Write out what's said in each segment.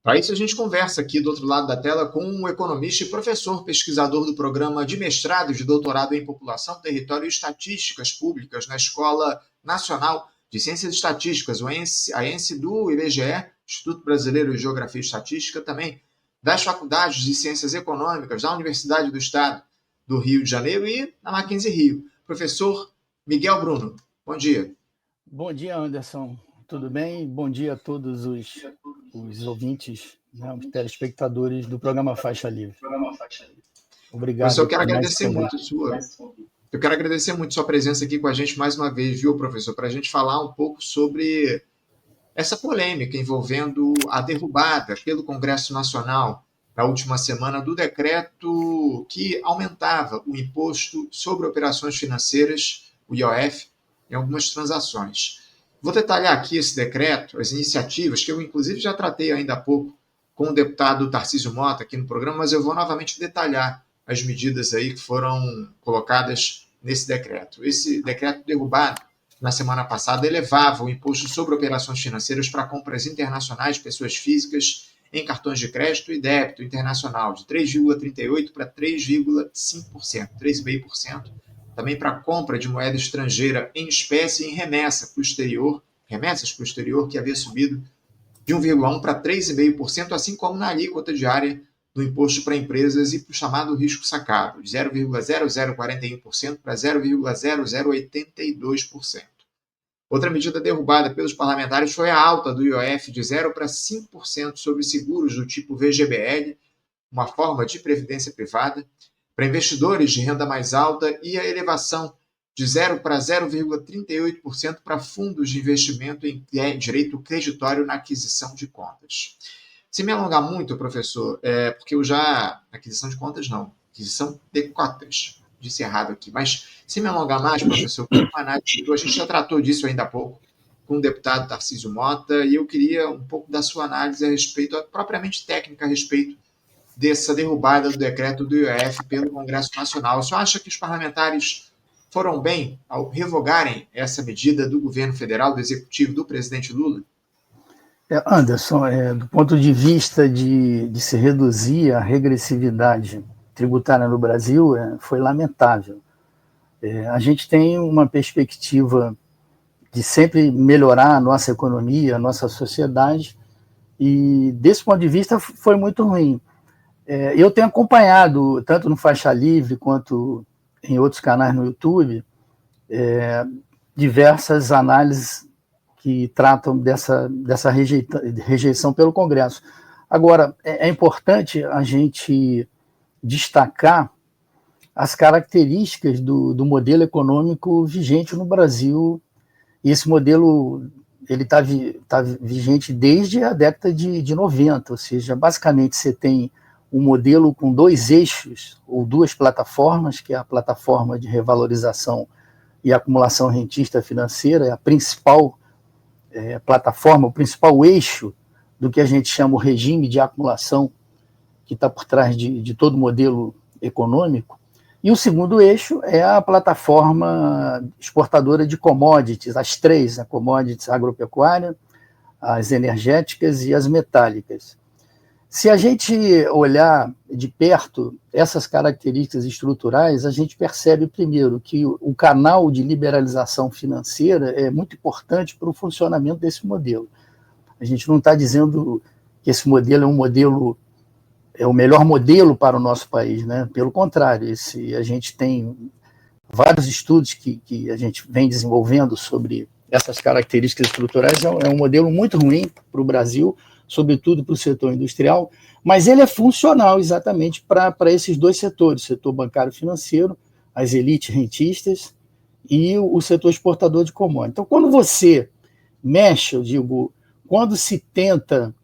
Para isso, a gente conversa aqui do outro lado da tela com um economista e professor pesquisador do programa de mestrado e de doutorado em População, Território e Estatísticas Públicas na Escola Nacional de Ciências Estatísticas, a ENSE do IBGE, Instituto Brasileiro de Geografia e Estatística, também das Faculdades de Ciências Econômicas da Universidade do Estado do Rio de Janeiro e na Mackenzie Rio. Professor Miguel Bruno, bom dia. Bom dia, Anderson. Tudo bem? Bom dia a todos os ouvintes, né, os telespectadores do programa Faixa Livre. Obrigado. Professor, eu quero agradecer muito sua presença aqui com a gente mais uma vez, viu, professor, para a gente falar um pouco sobre essa polêmica envolvendo a derrubada pelo Congresso Nacional na última semana do decreto que aumentava o imposto sobre operações financeiras, o IOF, em algumas transações. Vou detalhar aqui esse decreto, as iniciativas, que eu inclusive já tratei ainda há pouco com o deputado Tarcísio Mota aqui no programa, mas eu vou novamente detalhar as medidas aí que foram colocadas nesse decreto. Esse decreto derrubado na semana passada elevava o imposto sobre operações financeiras para compras internacionais de pessoas físicas em cartões de crédito e débito internacional, de 3,38% para 3,5%, 3,5%. Também para compra de moeda estrangeira em espécie e em remessas para o exterior, que havia subido de 1,1% para 3,5%, assim como na alíquota diária do imposto para empresas e para o chamado risco sacado, de 0,0041% para 0,0082%. Outra medida derrubada pelos parlamentares foi a alta do IOF de 0% para 5% sobre seguros do tipo VGBL, uma forma de previdência privada, para investidores de renda mais alta e a elevação de 0% para 0,38% para fundos de investimento em direito creditório na aquisição de contas. Se me alongar muito, professor, porque aquisição de contas não, aquisição de cotas, disse errado aqui, mas se me alongar mais, professor, a gente já tratou disso ainda há pouco com o deputado Tarcísio Mota e eu queria um pouco da sua análise a respeito, propriamente técnica a respeito dessa derrubada do decreto do IOF pelo Congresso Nacional. O senhor acha que os parlamentares foram bem ao revogarem essa medida do governo federal, do executivo, do presidente Lula? Anderson, do ponto de vista de se reduzir a regressividade tributária no Brasil, foi lamentável. A gente tem uma perspectiva de sempre melhorar a nossa economia, a nossa sociedade, e desse ponto de vista foi muito ruim. Eu tenho acompanhado, tanto no Faixa Livre quanto em outros canais no YouTube, diversas análises que tratam dessa rejeição pelo Congresso. Agora, é importante a gente destacar as características do modelo econômico vigente no Brasil, e esse modelo ele está vigente desde a década de 90, ou seja, basicamente você tem um modelo com dois eixos, ou duas plataformas, que é a plataforma de revalorização e acumulação rentista financeira, é a principal plataforma, o principal eixo do que a gente chama o regime de acumulação, que está por trás de todo o modelo econômico. E o segundo eixo é a plataforma exportadora de commodities, as três, a commodities agropecuária, as energéticas e as metálicas. Se a gente olhar de perto essas características estruturais, a gente percebe, primeiro, que o canal de liberalização financeira é muito importante para o funcionamento desse modelo. A gente não está dizendo que esse modelo é o melhor modelo para o nosso país, né? Pelo contrário, a gente tem vários estudos que a gente vem desenvolvendo sobre essas características estruturais. É um modelo muito ruim para o Brasil, sobretudo para o setor industrial, mas ele é funcional exatamente para esses dois setores, o setor bancário financeiro, as elites rentistas e o setor exportador de commodities. Então, quando você mexe, quando se tenta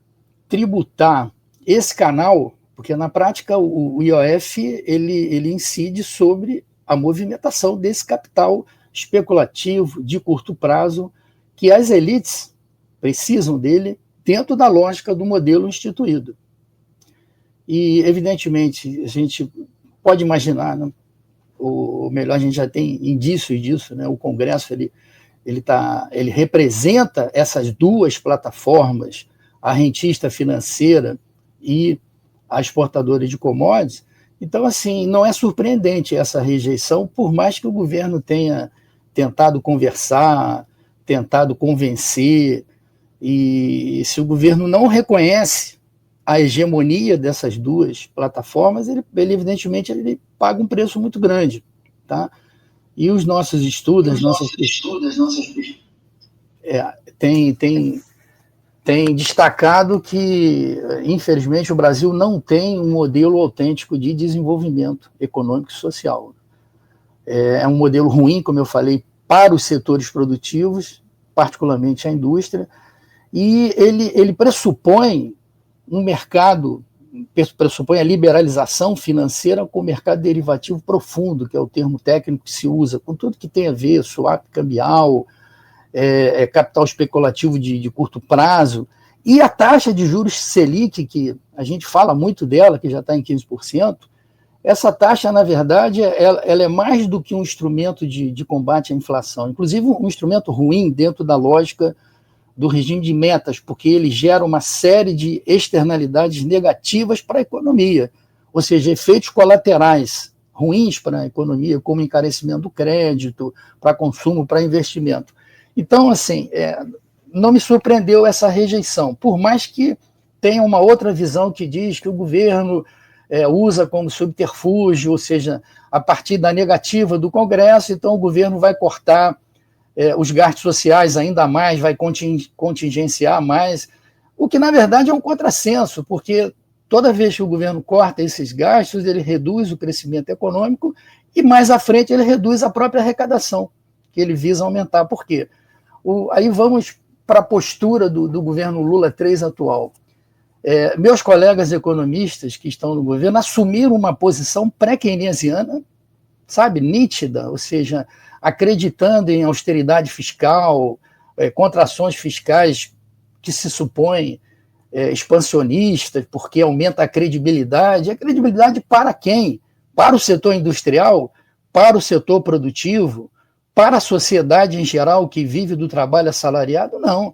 tributar esse canal, porque na prática o IOF ele incide sobre a movimentação desse capital especulativo de curto prazo, que as elites precisam dele dentro da lógica do modelo instituído. E, evidentemente, a gente pode imaginar, né, ou melhor, a gente já tem indícios disso, né, o Congresso ele representa essas duas plataformas, a rentista financeira e a exportadora de commodities. Então, assim, não é surpreendente essa rejeição, por mais que o governo tenha tentado conversar, tentado convencer, e se o governo não reconhece a hegemonia dessas duas plataformas, ele evidentemente ele paga um preço muito grande, tá? E os nossos estudos, tem destacado que, infelizmente, o Brasil não tem um modelo autêntico de desenvolvimento econômico e social. É um modelo ruim, como eu falei, para os setores produtivos, particularmente a indústria, e ele pressupõe um mercado, pressupõe a liberalização financeira com o mercado derivativo profundo, que é o termo técnico que se usa, com tudo que tem a ver, swap cambial, capital especulativo de curto prazo, e a taxa de juros Selic, que a gente fala muito dela, que já está em 15%, essa taxa, na verdade, ela é mais do que um instrumento de combate à inflação, inclusive um instrumento ruim dentro da lógica do regime de metas, porque ele gera uma série de externalidades negativas para a economia, ou seja, efeitos colaterais ruins para a economia, como encarecimento do crédito, para consumo, para investimento. Então, assim, não me surpreendeu essa rejeição, por mais que tenha uma outra visão que diz que o governo usa como subterfúgio, ou seja, a partir da negativa do Congresso, então o governo vai cortar os gastos sociais ainda mais, vai contingenciar mais, o que, na verdade, é um contrassenso, porque toda vez que o governo corta esses gastos, ele reduz o crescimento econômico e, mais à frente, ele reduz a própria arrecadação, que ele visa aumentar. Por quê? Aí vamos para a postura do governo Lula III atual. Meus colegas economistas que estão no governo assumiram uma posição pré-keynesiana, sabe, nítida, ou seja, acreditando em austeridade fiscal, contrações fiscais que se supõem expansionistas, porque aumenta a credibilidade. A credibilidade para quem? Para o setor industrial, para o setor produtivo, para a sociedade em geral que vive do trabalho assalariado? Não.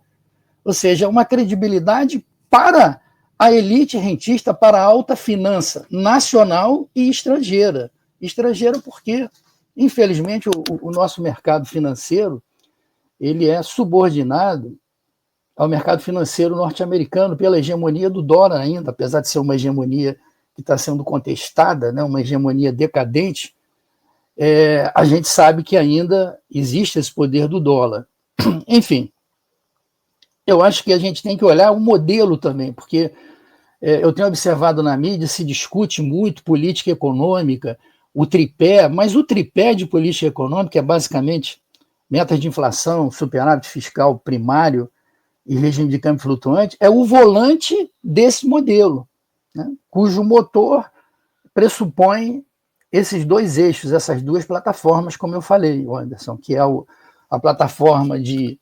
Ou seja, uma credibilidade para a elite rentista, para a alta finança nacional e estrangeira. Estrangeira porque, infelizmente, o nosso mercado financeiro ele é subordinado ao mercado financeiro norte-americano pela hegemonia do dólar ainda, apesar de ser uma hegemonia que está sendo contestada, né, uma hegemonia decadente. A gente sabe que ainda existe esse poder do dólar. Enfim, eu acho que a gente tem que olhar o modelo também, porque eu tenho observado na mídia, se discute muito política econômica, o tripé, mas o tripé de política econômica é basicamente metas de inflação, superávit fiscal primário e regime de câmbio flutuante, é o volante desse modelo, né, cujo motor pressupõe esses dois eixos, essas duas plataformas, como eu falei, Anderson, que é a plataforma de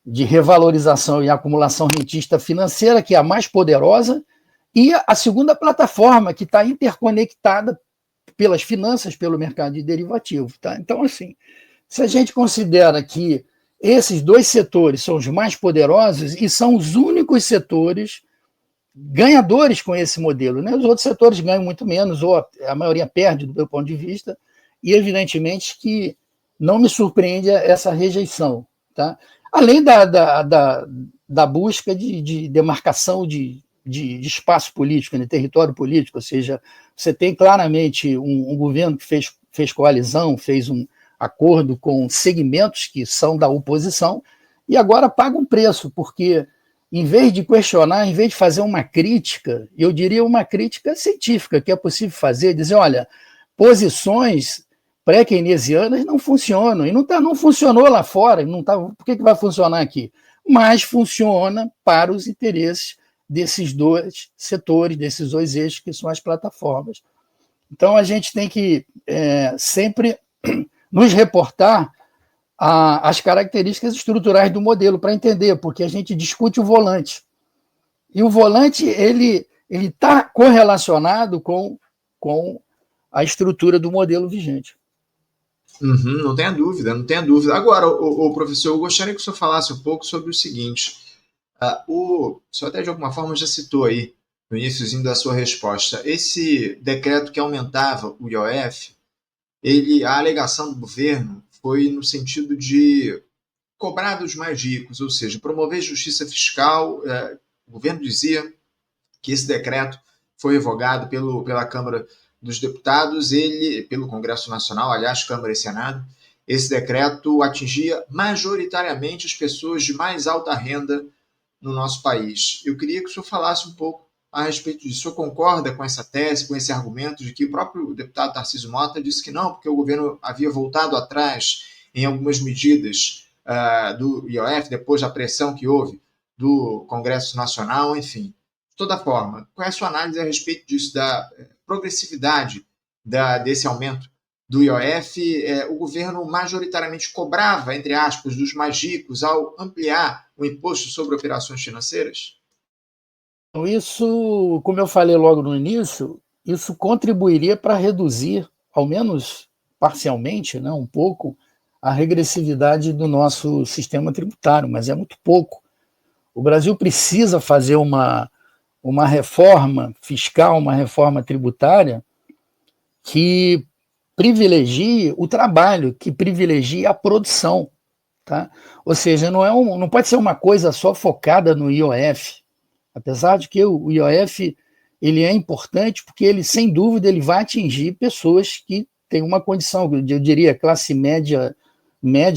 revalorização e acumulação rentista financeira, que é a mais poderosa, e a segunda plataforma, que está interconectada pelas finanças, pelo mercado de derivativo. Tá? Então, assim, se a gente considera que esses dois setores são os mais poderosos e são os únicos setores ganhadores com esse modelo, né? Os outros setores ganham muito menos, ou a maioria perde, do meu ponto de vista, e evidentemente que não me surpreende essa rejeição. Tá? Além da busca de demarcação de espaço político, de território político, ou seja, você tem claramente um governo que fez coalizão, fez um acordo com segmentos que são da oposição, e agora paga um preço, porque em vez de questionar, em vez de fazer uma crítica, eu diria uma crítica científica, que é possível fazer, dizer, olha, posições pré-keynesianas não funcionam, e não funcionou lá fora, por que vai funcionar aqui? Mas funciona para os interesses desses dois setores, desses dois eixos, que são as plataformas. Então, a gente tem que sempre nos reportar as características estruturais do modelo para entender, porque a gente discute o volante. E o volante ele está correlacionado com a estrutura do modelo vigente. Uhum, não tenha dúvida, não tenha dúvida. Agora, o professor, eu gostaria que o senhor falasse um pouco sobre o seguinte. O senhor até de alguma forma já citou aí, no iníciozinho da sua resposta, esse decreto que aumentava o IOF, a alegação do governo foi no sentido de cobrar dos mais ricos, ou seja, promover justiça fiscal. O governo dizia que esse decreto foi revogado pela Câmara dos Deputados, pelo Congresso Nacional, aliás, Câmara e Senado. Esse decreto atingia majoritariamente as pessoas de mais alta renda no nosso país. Eu queria que o senhor falasse um pouco a respeito disso. O senhor concorda com essa tese, com esse argumento de que o próprio deputado Tarcísio Mota disse que não, porque o governo havia voltado atrás em algumas medidas do IOF, depois da pressão que houve do Congresso Nacional, enfim. De toda forma, qual é a sua análise a respeito disso, da progressividade desse aumento do IOF? O governo majoritariamente cobrava, entre aspas, dos mais ricos ao ampliar o imposto sobre operações financeiras? Então, isso, como eu falei logo no início, isso contribuiria para reduzir, ao menos parcialmente, né, um pouco, a regressividade do nosso sistema tributário, mas é muito pouco. O Brasil precisa fazer uma reforma fiscal, uma reforma tributária que privilegie o trabalho, que privilegie a produção. Tá? Ou seja, não pode ser uma coisa só focada no IOF. Apesar de que o IOF ele é importante porque ele, sem dúvida, ele vai atingir pessoas que têm uma condição, eu diria, classe média,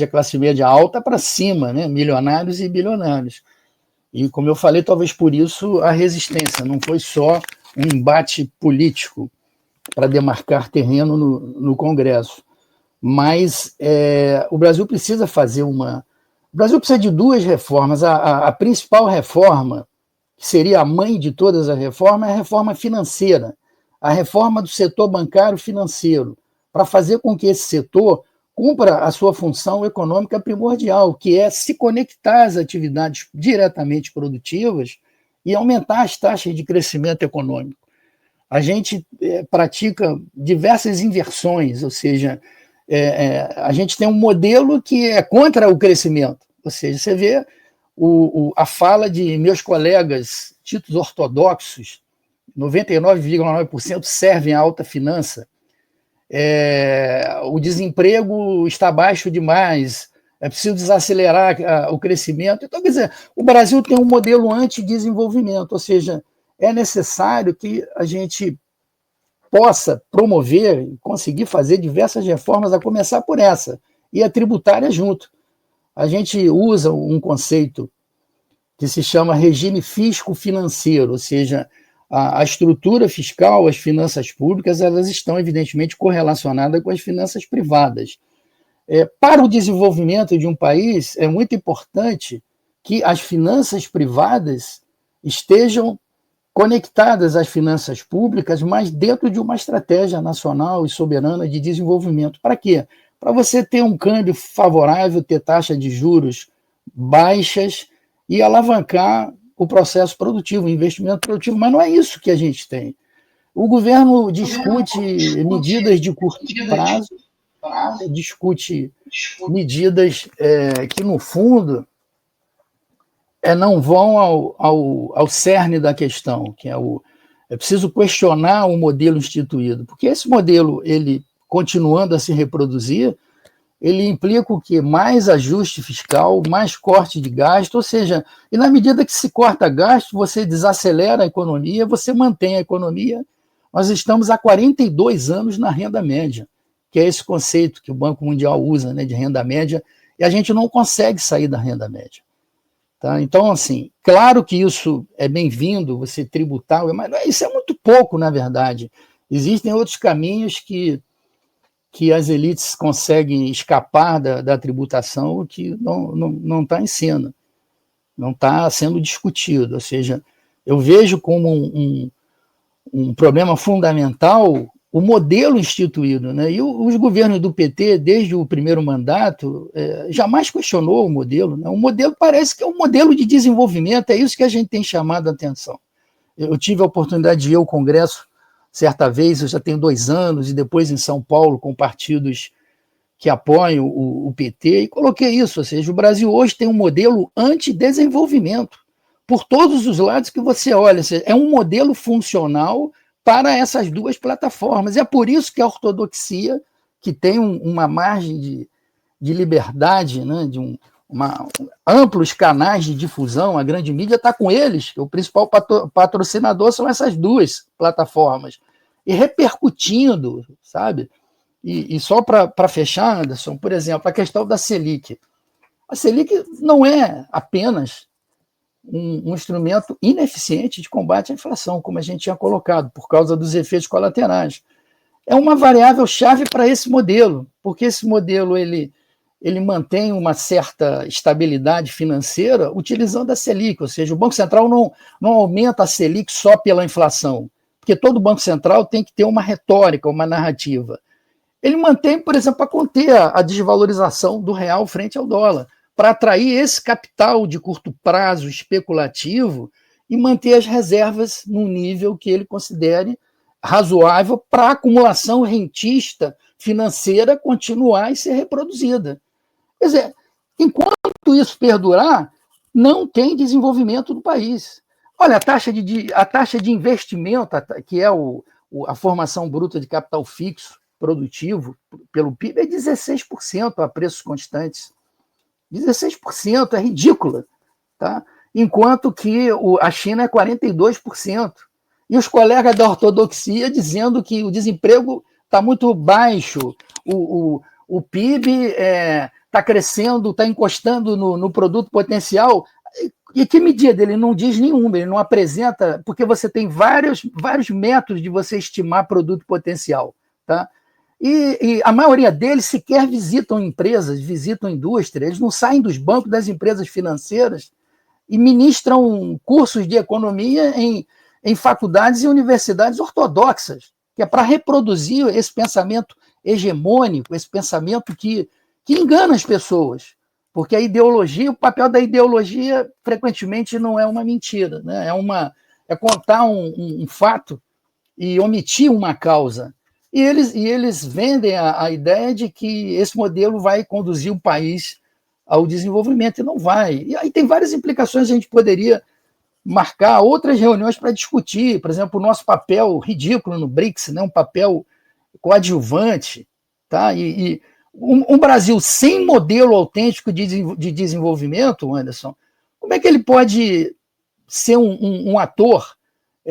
classe média alta para cima, né? Milionários e bilionários. E, como eu falei, talvez por isso a resistência, não foi só um embate político para demarcar terreno no Congresso. Mas o Brasil precisa fazer O Brasil precisa de duas reformas. A principal reforma, que seria a mãe de todas as reformas, é a reforma financeira, a reforma do setor bancário financeiro, para fazer com que esse setor cumpra a sua função econômica primordial, que é se conectar às atividades diretamente produtivas e aumentar as taxas de crescimento econômico. A gente pratica diversas inversões, ou seja, a gente tem um modelo que é contra o crescimento. Ou seja, você vê a fala de meus colegas ditos ortodoxos, 99,9% servem à alta finança. O desemprego está baixo demais, é preciso desacelerar o crescimento. Então, quer dizer, o Brasil tem um modelo anti-desenvolvimento, ou seja, é necessário que a gente possa promover e conseguir fazer diversas reformas, a começar por essa, e a tributária junto. A gente usa um conceito que se chama regime fisco-financeiro, ou seja, a estrutura fiscal, as finanças públicas, elas estão evidentemente correlacionadas com as finanças privadas. Para o desenvolvimento de um país, é muito importante que as finanças privadas estejam conectadas às finanças públicas, mas dentro de uma estratégia nacional e soberana de desenvolvimento. Para quê? Para você ter um câmbio favorável, ter taxa de juros baixas e alavancar o processo produtivo, o investimento produtivo. Mas não é isso que a gente tem. O governo discute medidas de curto prazo, discute medidas que, no fundo, não vão ao cerne da questão, que é preciso questionar o modelo instituído, porque esse modelo, ele continuando a se reproduzir, ele implica o quê? Mais ajuste fiscal, mais corte de gasto, ou seja, e na medida que se corta gasto, você desacelera a economia, você mantém a economia. Nós estamos há 42 anos na renda média, que é esse conceito que o Banco Mundial usa, né, de renda média, e a gente não consegue sair da renda média. Tá? Então, assim, claro que isso é bem-vindo, você tributar, mas isso é muito pouco, na verdade. Existem outros caminhos que as elites conseguem escapar da tributação, que não está em cena, não está sendo discutido. Ou seja, eu vejo como um problema fundamental o modelo instituído, né? E os governos do PT, desde o primeiro mandato, jamais questionou o modelo, né? O modelo parece que é um modelo de desenvolvimento, é isso que a gente tem chamado a atenção. Eu tive a oportunidade de ir ao Congresso certa vez, eu já tenho 2 anos, e depois em São Paulo, com partidos que apoiam o PT, e coloquei isso, ou seja, o Brasil hoje tem um modelo anti-desenvolvimento. por todos os lados que você olha. É um modelo funcional para essas duas plataformas. É por isso que a ortodoxia, que tem uma margem de liberdade, né, de amplos canais de difusão, a grande mídia está com eles, o principal patrocinador são essas duas plataformas, e repercutindo, sabe? E só para fechar, Anderson, por exemplo, a questão da Selic. A Selic não é apenas um instrumento ineficiente de combate à inflação, como a gente tinha colocado, por causa dos efeitos colaterais. É uma variável-chave para esse modelo, porque esse modelo ele mantém uma certa estabilidade financeira utilizando a Selic, ou seja, o Banco Central não aumenta a Selic só pela inflação, porque todo Banco Central tem que ter uma retórica, uma narrativa. Ele mantém, por exemplo, para conter a desvalorização do real frente ao dólar, para atrair esse capital de curto prazo especulativo e manter as reservas num nível que ele considere razoável para a acumulação rentista financeira continuar e ser reproduzida. Quer dizer, enquanto isso perdurar, não tem desenvolvimento do país. Olha, a taxa de investimento, que é a formação bruta de capital fixo produtivo pelo PIB, é 16% a preços constantes. 16% é ridícula, tá? Enquanto que a China é 42%. E os colegas da ortodoxia dizendo que o desemprego está muito baixo, o PIB está crescendo, está encostando no produto potencial. E que medida? Ele não diz nenhuma, ele não apresenta, porque você tem vários métodos de você estimar produto potencial, tá? E a maioria deles sequer visitam empresas, visitam indústria, eles não saem dos bancos das empresas financeiras e ministram cursos de economia em faculdades e universidades ortodoxas, que é para reproduzir esse pensamento hegemônico, esse pensamento que engana as pessoas, porque a ideologia, o papel da ideologia frequentemente não é uma mentira, né? É contar um fato e omitir uma causa. E eles vendem a ideia de que esse modelo vai conduzir o país ao desenvolvimento, e não vai. E aí tem várias implicações, a gente poderia marcar outras reuniões para discutir, por exemplo, o nosso papel ridículo no BRICS, né, um papel coadjuvante, tá? E um Brasil sem modelo autêntico de desenvolvimento, Anderson, como é que ele pode ser um ator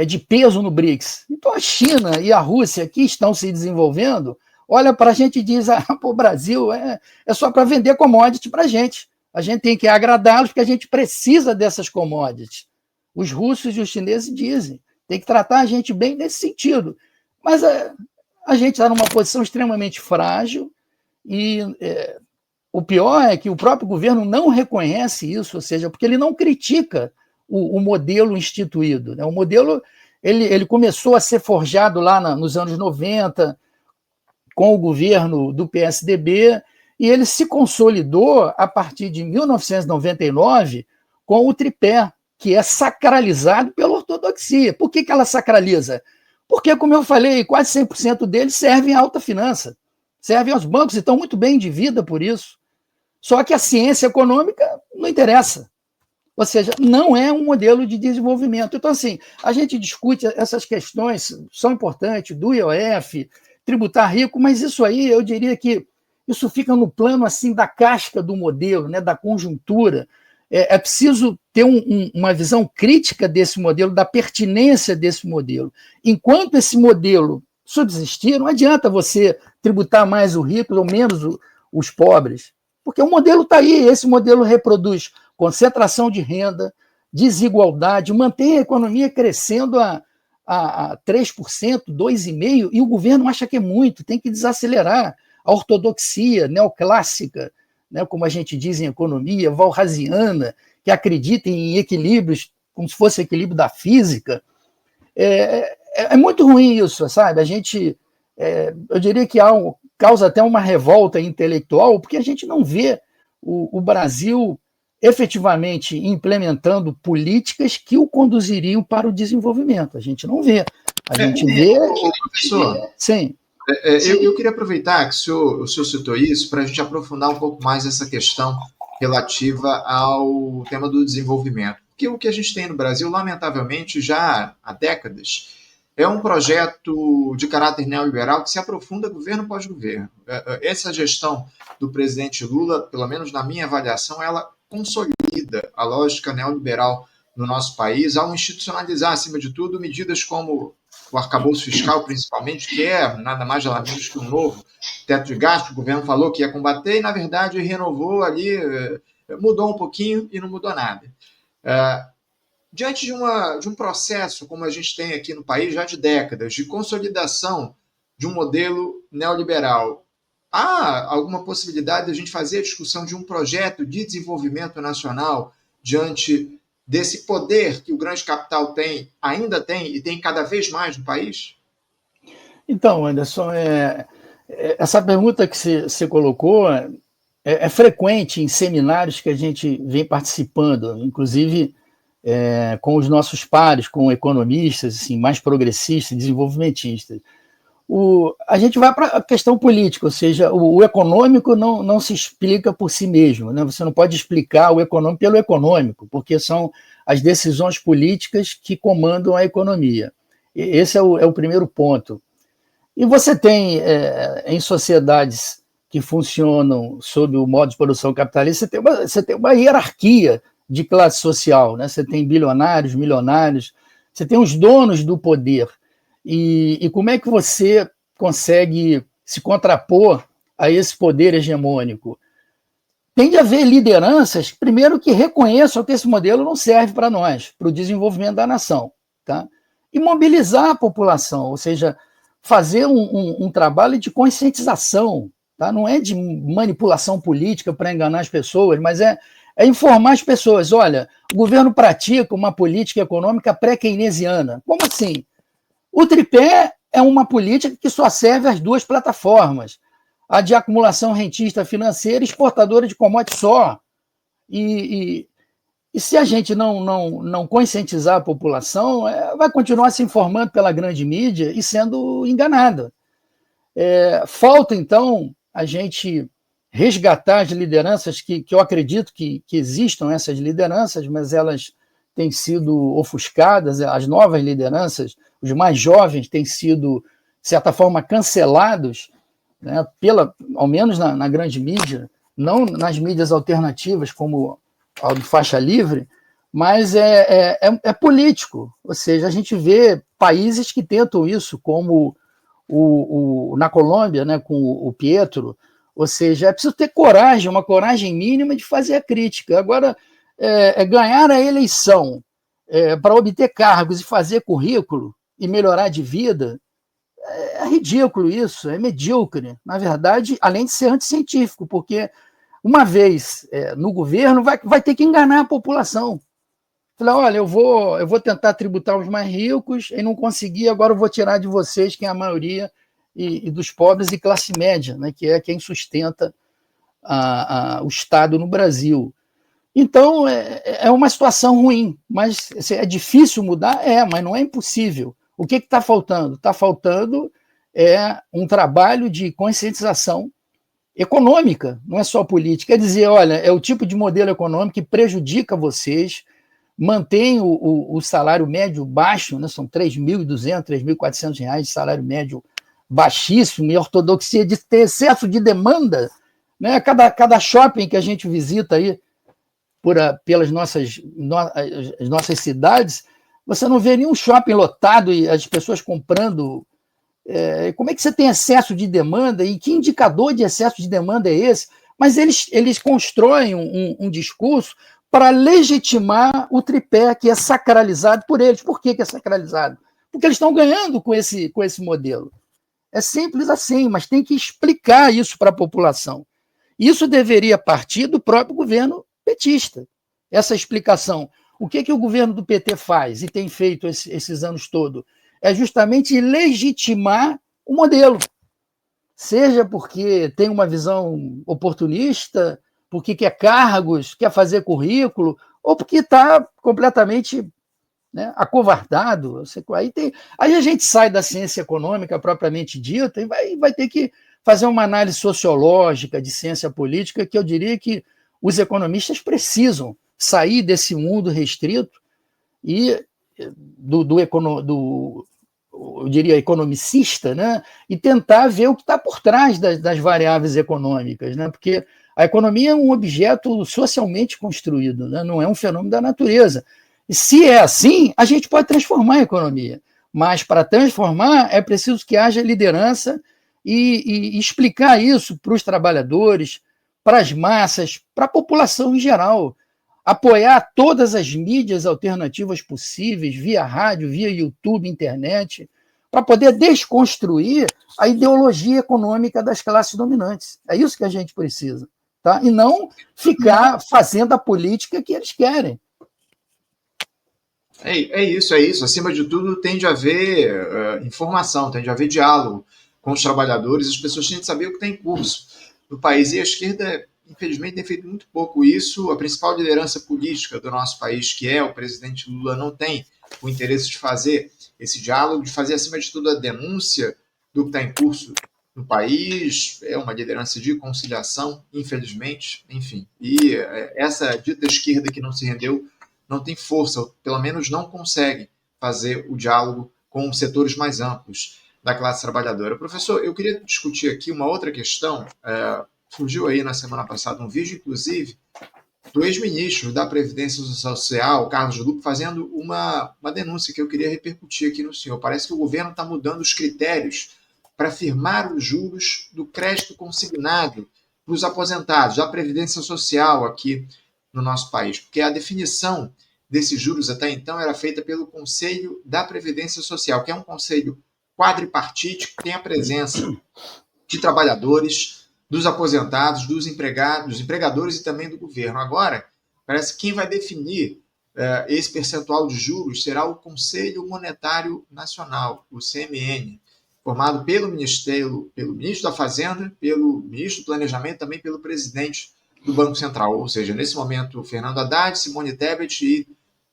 de peso no BRICS? Então a China e a Rússia, que estão se desenvolvendo, olha para a gente e diz, o Brasil é só para vender commodity para a gente tem que agradá-los porque a gente precisa dessas commodities. Os russos e os chineses dizem, tem que tratar a gente bem nesse sentido. Mas a gente está numa posição extremamente frágil e o pior é que o próprio governo não reconhece isso, ou seja, porque ele não critica o modelo instituído, né? O modelo ele começou a ser forjado lá nos anos 90, com o governo do PSDB, e ele se consolidou a partir de 1999 com o tripé, que é sacralizado pela ortodoxia. Por que ela sacraliza? Porque, como eu falei, quase 100% deles servem à alta finança, servem aos bancos e estão muito bem de vida por isso. Só que a ciência econômica não interessa. Ou seja, não é um modelo de desenvolvimento. Então, assim, a gente discute essas questões, são importantes, do IOF, tributar rico, mas isso aí, eu diria que isso fica no plano assim da casca do modelo, né, da conjuntura. É preciso ter uma visão crítica desse modelo, da pertinência desse modelo. Enquanto esse modelo subsistir, não adianta você tributar mais o rico ou menos os pobres, porque o modelo está aí, esse modelo reproduz concentração de renda, desigualdade, mantém a economia crescendo a 3%, 2,5%, e o governo acha que é muito, tem que desacelerar. A ortodoxia neoclássica, né, como a gente diz em economia, walrasiana, que acredita em equilíbrios, como se fosse equilíbrio da física, é muito ruim isso, sabe? A gente, eu diria que causa até uma revolta intelectual, porque a gente não vê o Brasil efetivamente implementando políticas que o conduziriam para o desenvolvimento. A gente não vê. A gente vê... Professor, sim. Eu queria aproveitar que o senhor citou isso para a gente aprofundar um pouco mais essa questão relativa ao tema do desenvolvimento. Porque o que a gente tem no Brasil, lamentavelmente, já há décadas, é um projeto de caráter neoliberal que se aprofunda governo após governo. Essa gestão do presidente Lula, pelo menos na minha avaliação, ela consolida a lógica neoliberal no nosso país ao institucionalizar, acima de tudo, medidas como o arcabouço fiscal, principalmente, que é nada mais nada menos que um novo teto de gasto, que o governo falou que ia combater e, na verdade, renovou ali, mudou um pouquinho e não mudou nada. Diante de um processo, como a gente tem aqui no país já de décadas, de consolidação de um modelo neoliberal, há alguma possibilidade de a gente fazer a discussão de um projeto de desenvolvimento nacional diante desse poder que o grande capital tem, ainda tem e tem cada vez mais no país? Então, Anderson, essa pergunta que você colocou é frequente em seminários que a gente vem participando, inclusive com os nossos pares, com economistas assim, mais progressistas, desenvolvimentistas. A gente vai para a questão política, ou seja, o econômico não se explica por si mesmo, né? Você não pode explicar o econômico pelo econômico, porque são as decisões políticas que comandam a economia. Esse é o primeiro ponto. E você tem, em sociedades que funcionam sob o modo de produção capitalista, você tem uma hierarquia de classe social, né? Você tem bilionários, milionários, você tem os donos do poder. E como é que você consegue se contrapor a esse poder hegemônico? Tem de haver lideranças, primeiro, que reconheçam que esse modelo não serve para nós, para o desenvolvimento da nação, tá? E mobilizar a população, ou seja, fazer um trabalho de conscientização, tá? Não é de manipulação política para enganar as pessoas, mas é informar as pessoas. Olha, o governo pratica uma política econômica pré-keynesiana. Como assim? O tripé é uma política que só serve às duas plataformas, a de acumulação rentista financeira e exportadora de commodities só. E se a gente não conscientizar a população, vai continuar se informando pela grande mídia e sendo enganada. Falta, então, a gente resgatar as lideranças que eu acredito que existam essas lideranças, mas elas têm sido ofuscadas, as novas lideranças, os mais jovens têm sido, de certa forma, cancelados, né, ao menos na grande mídia, não nas mídias alternativas, como a de faixa livre, mas é político. Ou seja, a gente vê países que tentam isso, como na Colômbia, né, com o Pietro. Ou seja, é preciso ter coragem, uma coragem mínima de fazer a crítica. Agora, ganhar a eleição para obter cargos e fazer currículo e melhorar de vida, é ridículo isso, é medíocre. Na verdade, além de ser anticientífico, porque uma vez no governo, vai ter que enganar a população. Falar, olha, eu vou tentar tributar os mais ricos e não conseguir, agora eu vou tirar de vocês, que é a maioria, e dos pobres e classe média, né, que é quem sustenta o Estado no Brasil. Então, é uma situação ruim, mas é difícil mudar? Mas não é impossível. O que está faltando? Está faltando um trabalho de conscientização econômica, não é só política. Quer dizer, olha, é o tipo de modelo econômico que prejudica vocês, mantém o salário médio baixo, né? São R$3.200, R$3.400 de salário médio baixíssimo, e ortodoxia de ter excesso de demanda, né? Cada shopping que a gente visita aí pelas nossas cidades, você não vê nenhum shopping lotado e as pessoas comprando. Como é que você tem excesso de demanda e que indicador de excesso de demanda é esse? Mas eles constroem um discurso para legitimar o tripé que é sacralizado por eles. Por que é sacralizado? Porque eles estão ganhando com esse modelo. É simples assim, mas tem que explicar isso para a população. Isso deveria partir do próprio governo petista. Essa explicação. O que o governo do PT faz e tem feito esses anos todos? É justamente legitimar o modelo. Seja porque tem uma visão oportunista, porque quer cargos, quer fazer currículo, ou porque está completamente, né, acovardado. Aí a gente sai da ciência econômica propriamente dita e vai ter que fazer uma análise sociológica de ciência política, que eu diria que os economistas precisam sair desse mundo restrito e eu diria, economicista, né? E tentar ver o que está por trás das variáveis econômicas, né? Porque a economia é um objeto socialmente construído, né? Não é um fenômeno da natureza. E se é assim, a gente pode transformar a economia. Mas para transformar é preciso que haja liderança e explicar isso para os trabalhadores, para as massas, para a população em geral. Apoiar todas as mídias alternativas possíveis, via rádio, via YouTube, internet, para poder desconstruir a ideologia econômica das classes dominantes. É isso que a gente precisa. Tá? E não ficar fazendo a política que eles querem. É isso. Acima de tudo, tem de haver informação, tem de haver diálogo com os trabalhadores, as pessoas têm de saber o que está em curso no país. E a esquerda, infelizmente, tem feito muito pouco isso. A principal liderança política do nosso país, que é o presidente Lula, não tem o interesse de fazer esse diálogo, de fazer, acima de tudo, a denúncia do que está em curso no país. É uma liderança de conciliação, infelizmente, enfim. E essa dita esquerda que não se rendeu não tem força, ou pelo menos não consegue fazer o diálogo com os setores mais amplos da classe trabalhadora. Professor, eu queria discutir aqui uma outra questão. Surgiu aí na semana passada um vídeo, inclusive, do ex-ministro da Previdência Social, Carlos Lupe, fazendo uma denúncia que eu queria repercutir aqui no senhor. Parece que o governo está mudando os critérios para firmar os juros do crédito consignado para os aposentados da Previdência Social aqui no nosso país, porque a definição desses juros até então era feita pelo Conselho da Previdência Social, que é um conselho quadripartite que tem a presença de trabalhadores, dos aposentados, dos empregados, dos empregadores e também do governo. Agora, parece que quem vai definir esse percentual de juros será o Conselho Monetário Nacional, o CMN, formado pelo ministro da Fazenda, pelo ministro do Planejamento, também pelo presidente do Banco Central, ou seja, nesse momento, Fernando Haddad, Simone Tebet e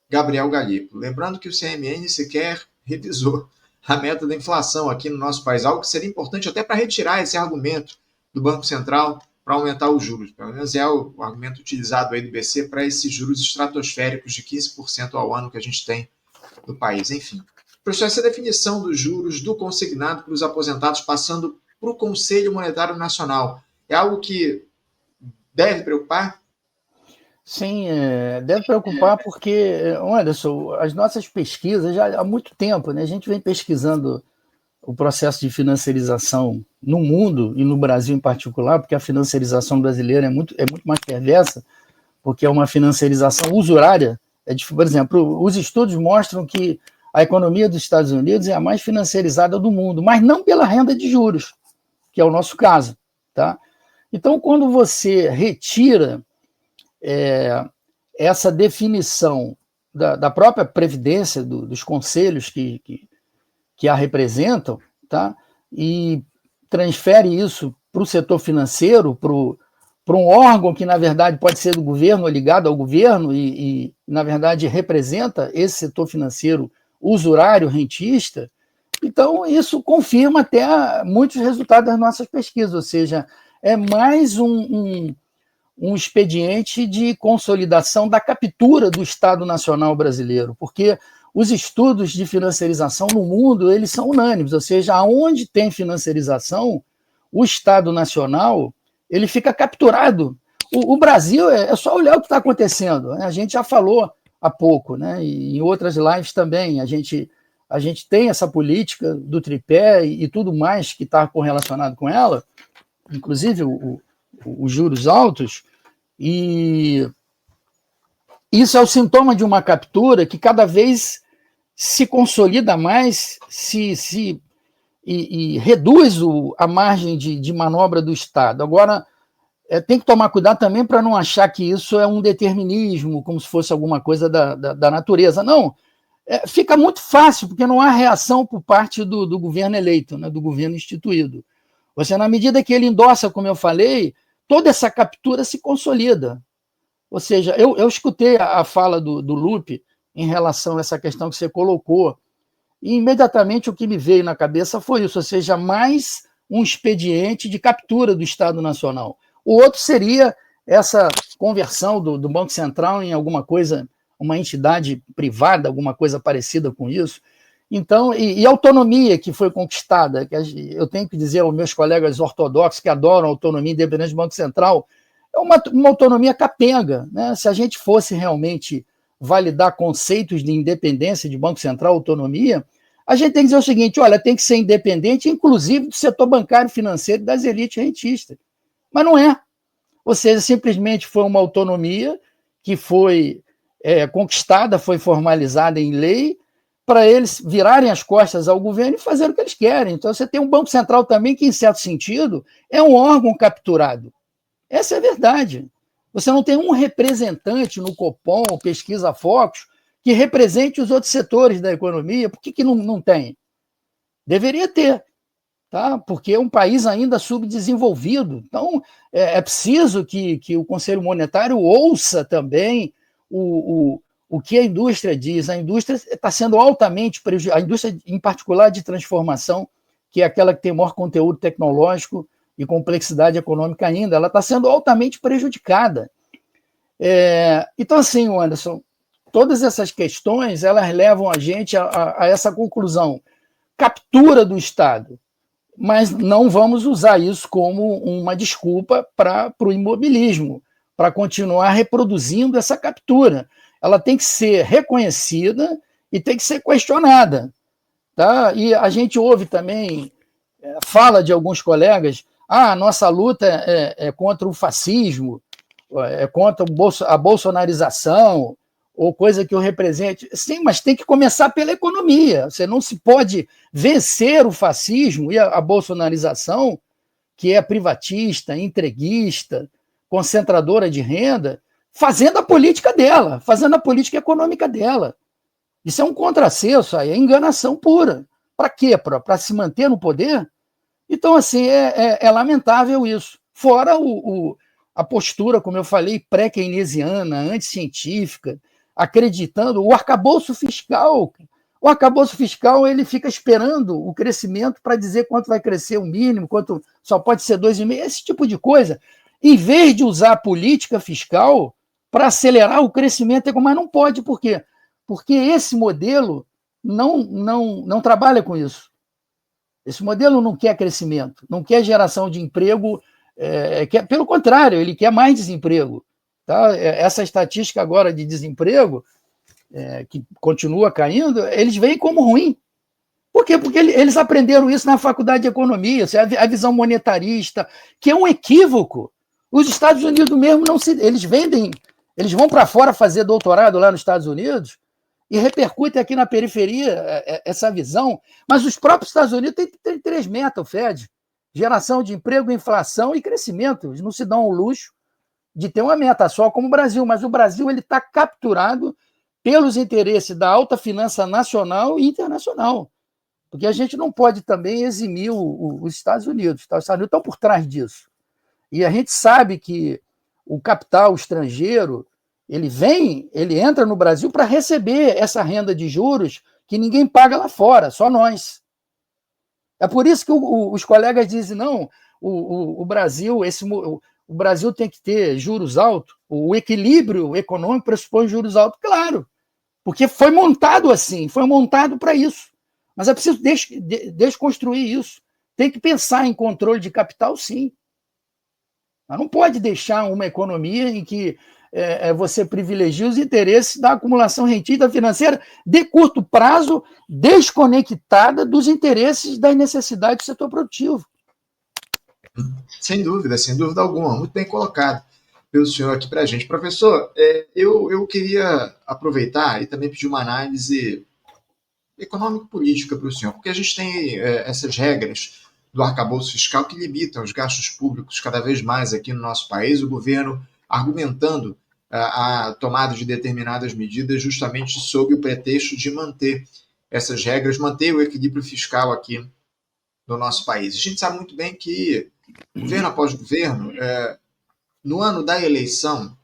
Gabriel Gallipo. Lembrando que o CMN sequer revisou a meta da inflação aqui no nosso país, algo que seria importante até para retirar esse argumento do Banco Central para aumentar os juros. Pelo menos é o argumento utilizado aí do BC para esses juros estratosféricos de 15% ao ano que a gente tem no país. Enfim, professor, essa definição dos juros do consignado para os aposentados passando para o Conselho Monetário Nacional é algo que deve preocupar? Sim, deve preocupar porque, Anderson, as nossas pesquisas já há muito tempo, né, a gente vem pesquisando o processo de financiarização no mundo e no Brasil em particular, porque a financiarização brasileira é muito mais perversa, porque é uma financiarização usurária. Por exemplo, os estudos mostram que a economia dos Estados Unidos é a mais financiarizada do mundo, mas não pela renda de juros, que é o nosso caso, tá? Então, quando você retira essa definição da própria Previdência, dos conselhos que a representam, tá? E transfere isso para o setor financeiro, para um órgão que, na verdade, pode ser do governo ou ligado ao governo e, na verdade, representa esse setor financeiro usurário, rentista, então isso confirma até muitos resultados das nossas pesquisas, ou seja, é mais um expediente de consolidação da captura do Estado Nacional brasileiro, porque os estudos de financiarização no mundo, eles são unânimes, ou seja, aonde tem financiarização, o Estado Nacional, ele fica capturado. O Brasil, é só olhar o que está acontecendo, né? A gente já falou há pouco, né? E em outras lives também, a gente tem essa política do tripé e tudo mais que está correlacionado com ela, inclusive os juros altos, e isso é o sintoma de uma captura que cada vez se consolida mais e reduz a margem de manobra do Estado. Agora, tem que tomar cuidado também para não achar que isso é um determinismo, como se fosse alguma coisa da natureza. Não, fica muito fácil, porque não há reação por parte do governo eleito, né, do governo instituído. Você, na medida que ele endossa, como eu falei, toda essa captura se consolida. Ou seja, eu escutei a fala do Lupe em relação a essa questão que você colocou, e imediatamente o que me veio na cabeça foi isso, ou seja, mais um expediente de captura do Estado Nacional. O outro seria conversão do Banco Central em alguma coisa, uma entidade privada, alguma coisa parecida com isso. Então, e a autonomia que foi conquistada, que eu tenho que dizer aos meus colegas ortodoxos que adoram a autonomia independente do Banco Central, é uma autonomia capenga, né? Se a gente fosse realmente validar conceitos de independência de Banco Central, autonomia, a gente tem que dizer o seguinte, olha, tem que ser independente, inclusive do setor bancário financeiro e das elites rentistas. Mas não é. Ou seja, simplesmente foi uma autonomia que foi conquistada, foi formalizada em lei, para eles virarem as costas ao governo e fazer o que eles querem. Então, você tem um Banco Central também que, em certo sentido, é um órgão capturado. Essa é a verdade. Você não tem um representante no Copom, Pesquisa Focus, que represente os outros setores da economia. Por que não tem? Deveria ter, tá? Porque é um país ainda subdesenvolvido. Então, é preciso que o Conselho Monetário ouça também o que a indústria diz. A indústria está sendo altamente prejudicada, a indústria, em particular, de transformação, que é aquela que tem maior conteúdo tecnológico e complexidade econômica ainda, ela está sendo altamente prejudicada. Então, assim, Anderson, todas essas questões, elas levam a gente a essa conclusão. Captura do Estado, mas não vamos usar isso como uma desculpa para o imobilismo, para continuar reproduzindo essa captura. Ela tem que ser reconhecida e tem que ser questionada. Tá? E a gente ouve também, fala de alguns colegas, a nossa luta é contra o fascismo, é contra a bolsonarização, ou coisa que eu represente. Sim, mas tem que começar pela economia. Você não se pode vencer o fascismo e a bolsonarização, que é privatista, entreguista, concentradora de renda, fazendo a política dela, fazendo a política econômica dela. Isso é um contrassenso, é enganação pura. Para quê? Para se manter no poder? Então, assim, é lamentável isso. Fora a postura, como eu falei, pré-keynesiana, anticientífica, acreditando, o arcabouço fiscal. O arcabouço fiscal, ele fica esperando o crescimento para dizer quanto vai crescer o mínimo, quanto só pode ser 2,5%, esse tipo de coisa. Em vez de usar a política fiscal para acelerar o crescimento, mas não pode, por quê? Porque esse modelo não trabalha com isso. Esse modelo não quer crescimento, não quer geração de emprego, pelo contrário, ele quer mais desemprego. Tá? Essa estatística agora de desemprego, que continua caindo, eles veem como ruim. Por quê? Porque eles aprenderam isso na faculdade de economia, a visão monetarista, que é um equívoco. Os Estados Unidos mesmo eles vão para fora fazer doutorado lá nos Estados Unidos e repercutem aqui na periferia essa visão, mas os próprios Estados Unidos têm 3 metas, o Fed: geração de emprego, inflação e crescimento. Eles não se dão o luxo de ter uma meta só como o Brasil, mas o Brasil está capturado pelos interesses da alta finança nacional e internacional, porque a gente não pode também eximir os Estados Unidos. Os Estados Unidos estão por trás disso. E a gente sabe que o capital estrangeiro, ele entra no Brasil para receber essa renda de juros que ninguém paga lá fora, só nós. É por isso que os colegas dizem, não, o Brasil, o Brasil tem que ter juros altos, o equilíbrio econômico pressupõe juros altos, claro, porque foi montado assim, foi montado para isso. Mas é preciso desconstruir isso. Tem que pensar em controle de capital, sim. Mas não pode deixar uma economia em que você privilegia os interesses da acumulação rentícia financeira de curto prazo, desconectada dos interesses das necessidades do setor produtivo. Sem dúvida alguma. Muito bem colocado pelo senhor aqui para a gente. Professor, eu queria aproveitar e também pedir uma análise econômico-política para o senhor, porque a gente tem essas regras do arcabouço fiscal que limitam os gastos públicos cada vez mais aqui no nosso país, o governo argumentando a tomada de determinadas medidas justamente sob o pretexto de manter essas regras, manter o equilíbrio fiscal aqui no nosso país. A gente sabe muito bem que, governo após governo, no ano da eleição,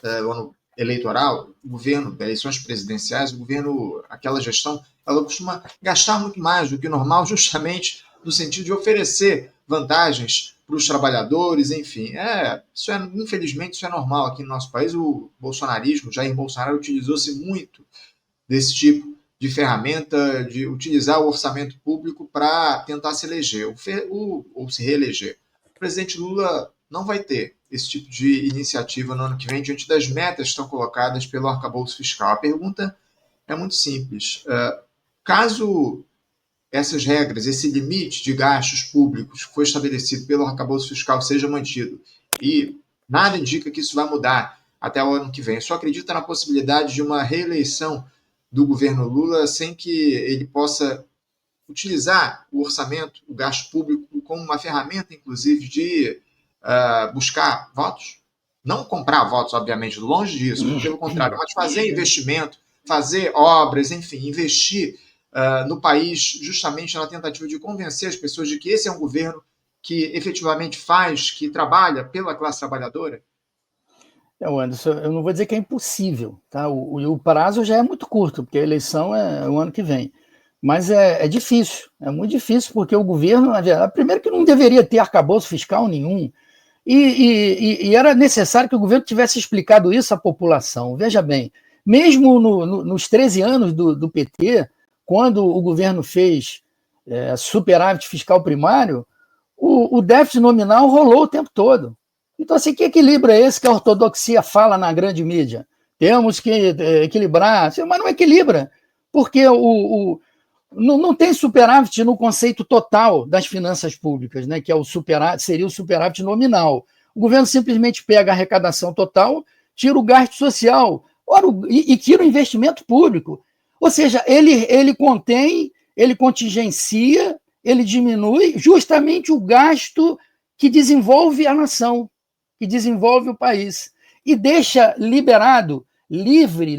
o ano eleitoral, o governo, eleições presidenciais, o governo, aquela gestão, ela costuma gastar muito mais do que o normal, justamente no sentido de oferecer vantagens para os trabalhadores, enfim. Infelizmente, isso é normal aqui no nosso país. O bolsonarismo, Jair Bolsonaro, utilizou-se muito desse tipo de ferramenta, de utilizar o orçamento público para tentar se eleger ou se reeleger. O presidente Lula não vai ter esse tipo de iniciativa no ano que vem, diante das metas que estão colocadas pelo arcabouço fiscal. A pergunta é muito simples. Caso essas regras, esse limite de gastos públicos que foi estabelecido pelo arcabouço fiscal seja mantido, e nada indica que isso vai mudar até o ano que vem, só acredita na possibilidade de uma reeleição do governo Lula sem que ele possa utilizar o orçamento, o gasto público, como uma ferramenta, inclusive, de buscar votos? Não comprar votos, obviamente, longe disso, pelo contrário, mas fazer investimento, fazer obras, enfim, investir no país, justamente na tentativa de convencer as pessoas de que esse é um governo que efetivamente faz, que trabalha pela classe trabalhadora? Anderson, eu não vou dizer que é impossível, tá? O prazo já é muito curto, porque a eleição é o ano que vem. Mas é difícil, é muito difícil, porque o governo, primeiro que não deveria ter arcabouço fiscal nenhum, e era necessário que o governo tivesse explicado isso à população. Veja bem, mesmo nos 13 anos do PT, quando o governo fez superávit fiscal primário, o déficit nominal rolou o tempo todo. Então, assim, que equilíbrio é esse que a ortodoxia fala na grande mídia? Temos que equilibrar, mas não equilibra, porque não tem superávit no conceito total das finanças públicas, né, que é seria o superávit nominal. O governo simplesmente pega a arrecadação total, tira o gasto social e tira o investimento público. Ou seja, ele contém, ele contingencia, ele diminui justamente o gasto que desenvolve a nação, que desenvolve o país, e deixa liberado, livre,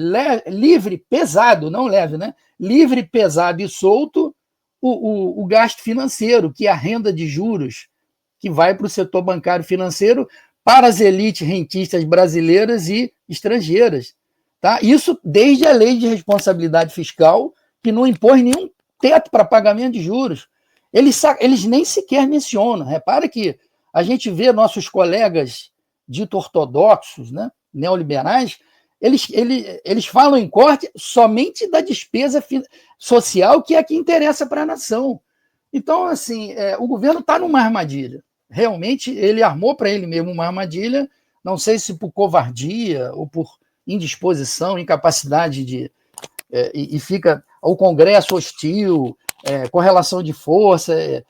pesado, não leve, né? Livre, pesado e solto o gasto financeiro, que é a renda de juros, que vai para o setor bancário financeiro, para as elites rentistas brasileiras e estrangeiras. Tá? Isso desde a lei de responsabilidade fiscal, que não impõe nenhum teto para pagamento de juros. Eles nem sequer mencionam. Repara que a gente vê nossos colegas dito ortodoxos, né, neoliberais, eles falam em corte somente da despesa social, que é a que interessa para a nação. Então, assim, o governo está numa armadilha. Realmente, ele armou para ele mesmo uma armadilha, não sei se por covardia ou por indisposição, incapacidade e fica o Congresso hostil, correlação de força,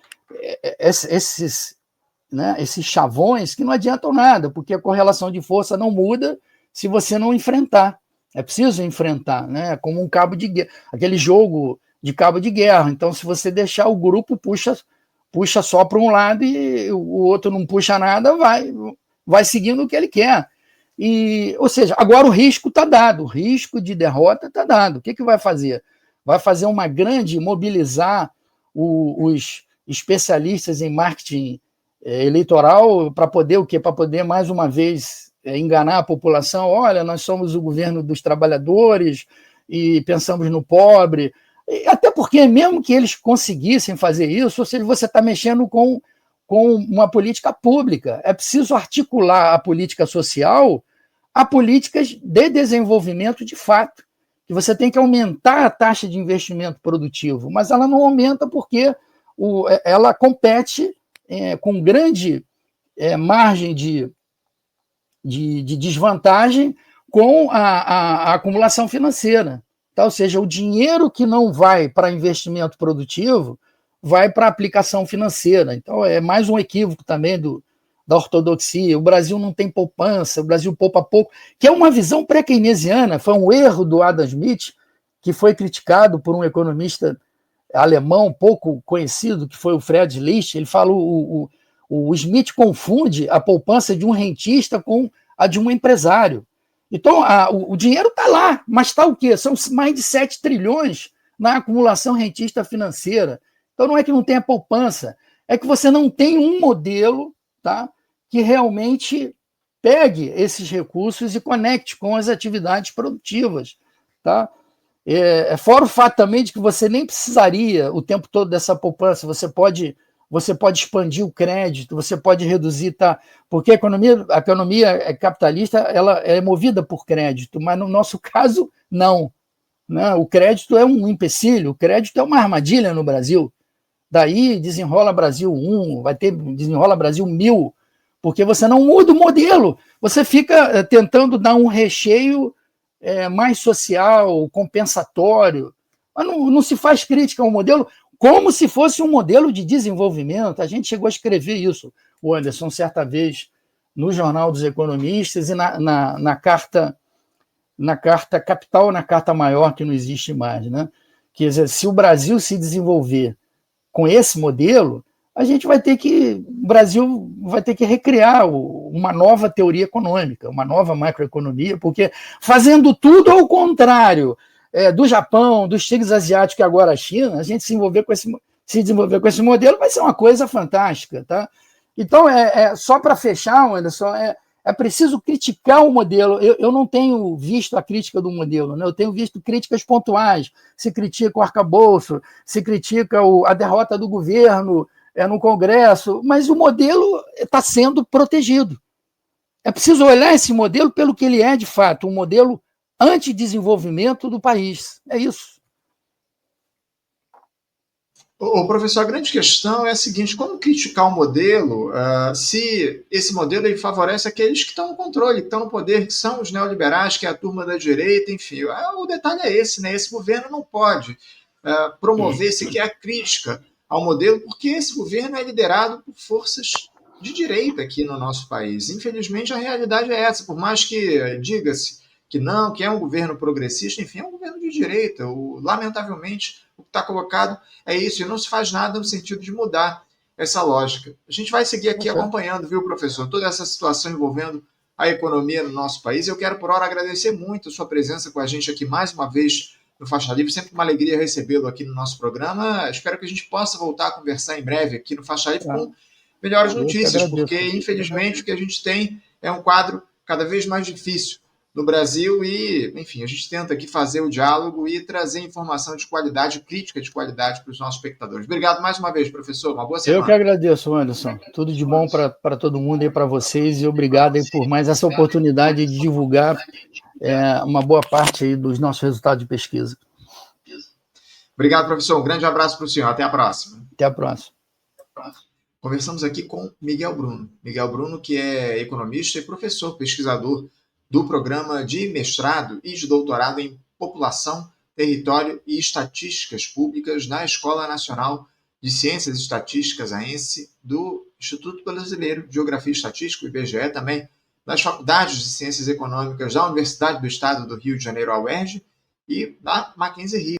esses chavões que não adiantam nada, porque a correlação de força não muda se você não enfrentar. É preciso enfrentar, né? Como um cabo de guerra, aquele jogo de cabo de guerra. Então, se você deixar, o grupo puxa só para um lado e o outro não puxa nada, vai seguindo o que ele quer. Ou seja, agora o risco está dado, o risco de derrota está dado. O que vai fazer? Vai fazer uma grande, mobilizar os especialistas em marketing eleitoral para poder o quê? Para poder, mais uma vez, enganar a população. Olha, nós somos o governo dos trabalhadores e pensamos no pobre. Até porque, mesmo que eles conseguissem fazer isso, ou seja, você está mexendo com uma política pública. É preciso articular a política social a políticas de desenvolvimento de fato. Que você tem que aumentar a taxa de investimento produtivo, mas ela não aumenta porque ela compete com grande margem de desvantagem com a acumulação financeira. Tá? Ou seja, o dinheiro que não vai para investimento produtivo vai para aplicação financeira. Então, é mais um equívoco também da ortodoxia. O Brasil não tem poupança, o Brasil poupa pouco, que é uma visão pré-keynesiana. Foi um erro do Adam Smith, que foi criticado por um economista alemão pouco conhecido, que foi o Friedrich List. Ele fala o Smith confunde a poupança de um rentista com a de um empresário. Então, o dinheiro está lá, mas está o quê? São mais de 7 trilhões na acumulação rentista financeira. Então, não é que não tenha poupança, é que você não tem um modelo, tá, que realmente pegue esses recursos e conecte com as atividades produtivas. Tá? Fora o fato também de que você nem precisaria o tempo todo dessa poupança, você pode você pode expandir o crédito, você pode reduzir, tá? Porque a economia capitalista ela é movida por crédito, mas no nosso caso, não. Né? O crédito é um empecilho, o crédito é uma armadilha no Brasil. Daí desenrola Brasil 1, vai ter desenrola Brasil 1000, porque você não muda o modelo, você fica tentando dar um recheio mais social, compensatório, mas não se faz crítica ao modelo como se fosse um modelo de desenvolvimento. A gente chegou a escrever isso, o Anderson, certa vez, no Jornal dos Economistas e na carta capital, na carta maior, que não existe mais. Né? Quer dizer, se o Brasil se desenvolver com esse modelo, o Brasil vai ter que recriar uma nova teoria econômica, uma nova macroeconomia, porque fazendo tudo ao contrário do Japão, dos tigres asiáticos e agora a China, a gente se desenvolver com esse modelo vai ser uma coisa fantástica. Tá? Então, só para fechar, Anderson, é preciso criticar o modelo. Eu não tenho visto a crítica do modelo, né? Eu tenho visto críticas pontuais. Se critica o arcabouço, se critica a derrota do governo no Congresso, mas o modelo está sendo protegido. É preciso olhar esse modelo pelo que ele é, de fato, um modelo antidesenvolvimento do país. É isso. Professor, a grande questão é a seguinte: como criticar um modelo se esse modelo ele favorece aqueles que estão no controle, que estão no poder, que são os neoliberais, que é a turma da direita, enfim. O detalhe é esse, né? Esse governo não pode promover sequer a crítica ao modelo, porque esse governo é liderado por forças de direita aqui no nosso país. Infelizmente, a realidade é essa. Por mais que diga-se que não, que é um governo progressista, enfim, é um governo de direita. Lamentavelmente, o que está colocado é isso, e não se faz nada no sentido de mudar essa lógica. A gente vai seguir aqui acompanhando, viu, professor, toda essa situação envolvendo a economia no nosso país. Eu quero, por hora, agradecer muito a sua presença com a gente aqui mais uma vez no Faixa Livre. Sempre uma alegria recebê-lo aqui no nosso programa. Espero que a gente possa voltar a conversar em breve aqui no Faixa Livre com melhores notícias, porque, infelizmente, o que a gente tem é um quadro cada vez mais difícil no Brasil e, enfim, a gente tenta aqui fazer o diálogo e trazer informação de qualidade, crítica de qualidade para os nossos espectadores. Obrigado mais uma vez, professor. Uma boa semana. Eu que agradeço, Anderson. Tudo de bom para todo mundo e para vocês, e obrigado aí por mais essa oportunidade de divulgar uma boa parte aí dos nossos resultados de pesquisa. Obrigado, professor. Um grande abraço para o senhor. Até a próxima. Até a próxima. Conversamos aqui com Miguel Bruno. Miguel Bruno, que é economista e professor, pesquisador do programa de mestrado e de doutorado em População, Território e Estatísticas Públicas na Escola Nacional de Ciências e Estatísticas, AENSE, do Instituto Brasileiro de Geografia e Estatística, o IBGE, também das Faculdades de Ciências Econômicas da Universidade do Estado do Rio de Janeiro, a UERJ, e da Mackenzie Rio.